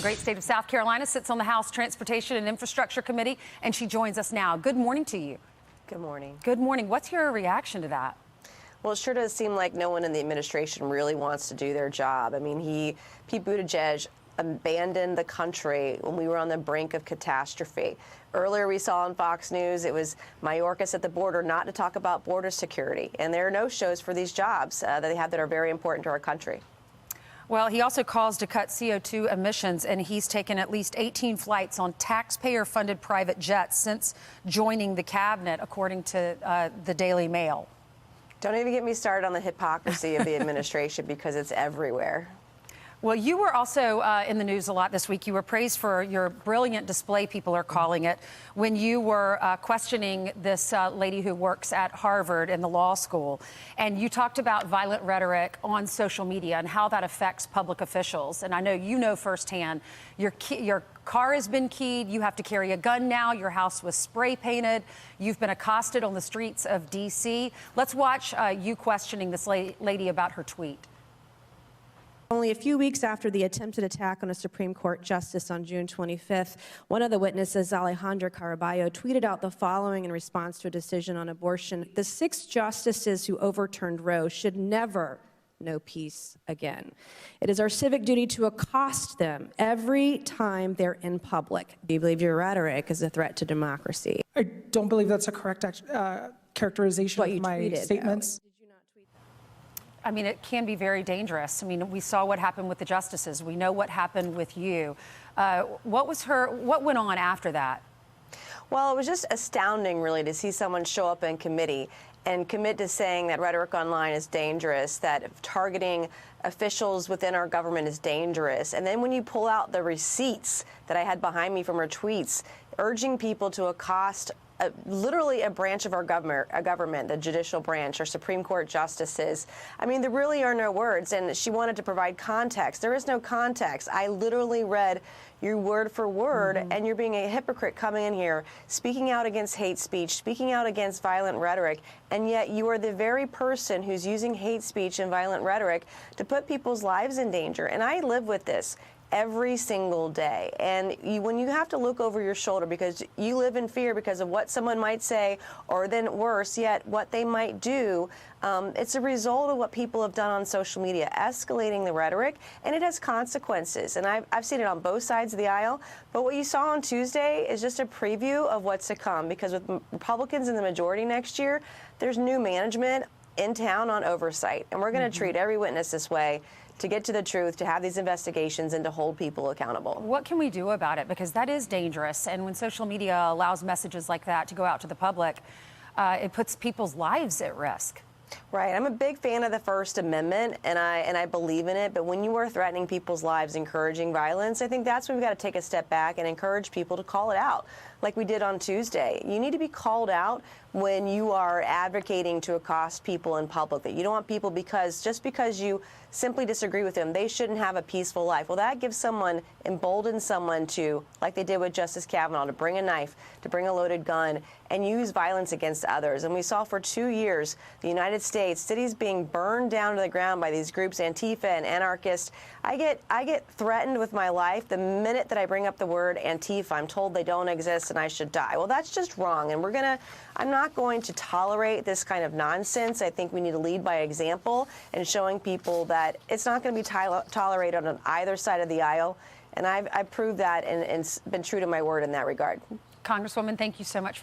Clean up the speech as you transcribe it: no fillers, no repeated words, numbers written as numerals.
the great state of South Carolina, sits on the House Transportation and Infrastructure Committee, and she joins us now. Good morning to you. Good morning. Good morning. What's your reaction to that? Well, it sure does seem like no one in the administration really wants to do their job. I mean, Pete Buttigieg abandoned the country when we were on the brink of catastrophe. Earlier we saw on Fox News it was Mayorkas at the border not to talk about border security, and there are no shows for these jobs that they have that are very important to our country. Well, he also calls to cut CO2 emissions, and he's taken at least 18 flights on taxpayer-funded private jets since joining the cabinet, according to the Daily Mail. Don't even get me started on the hypocrisy of the administration because it's everywhere. Well, you were also in the news a lot this week. You were praised for your brilliant display, people are calling it, when you were questioning this lady who works at Harvard in the law school. And you talked about violent rhetoric on social media and how that affects public officials. And I know you know firsthand, your car has been keyed, you have to carry a gun now, your house was spray painted, you've been accosted on the streets of D.C. Let's watch you questioning this lady about her tweet. Only a few weeks after the attempted attack on a Supreme Court justice on June 25th, one of the witnesses, Alejandra Caraballo, tweeted out the following in response to a decision on abortion: "The 6 justices who overturned Roe should never know peace again. It is our civic duty to accost them every time they're in public. Do you believe your rhetoric is a threat to democracy?" I don't believe that's a correct characterization of my statements. I mean, it can be very dangerous. I mean, we saw what happened with the justices. We know what happened with you. What went on after that? Well, it was just astounding, really, to see someone show up in committee and commit to saying that rhetoric online is dangerous, that targeting officials within our government is dangerous. And then when you pull out the receipts that I had behind me from her tweets, urging people to accost literally a branch of our government, the judicial branch, our Supreme Court justices. I mean, there really are no words, and she wanted to provide context. There is no context. I literally read you word for word, and you're being a hypocrite coming in here, speaking out against hate speech, speaking out against violent rhetoric, and yet you are the very person who's using hate speech and violent rhetoric to put people's lives in danger. And I live with this every single day. And when you have to look over your shoulder because you live in fear because of what someone might say, or then worse yet, what they might do, it's a result of what people have done on social media, escalating the rhetoric, and it has consequences. And I've seen it on both sides of the aisle. But what you saw on Tuesday is just a preview of what's to come, because with Republicans in the majority next year, there's new management in town on oversight. And we're going to treat every witness this way, to get to the truth, to have these investigations, and to hold people accountable. What can we do about it? Because that is dangerous. And when social media allows messages like that to go out to the public, it puts people's lives at risk. Right. I'm a big fan of the First Amendment, and I believe in it. But when you are threatening people's lives, encouraging violence, I think that's when we've got to take a step back and encourage people to call it out, like we did on Tuesday. You need to be called out when you are advocating to accost people in public, that you don't want people just because you simply disagree with them, they shouldn't have a peaceful life. Well, that emboldens someone to, like they did with Justice Kavanaugh, to bring a knife, to bring a loaded gun, and use violence against others. And we saw for 2 years the United States, cities being burned down to the ground by these groups, Antifa and anarchists. I get threatened with my life the minute that I bring up the word Antifa. I'm told they don't exist and I should die. Well, that's just wrong. And I'm not going to tolerate this kind of nonsense. I think we need to lead by example and showing people that it's not going to be tolerated on either side of the aisle. And I've proved that and been true to my word in that regard. Congresswoman, thank you so much for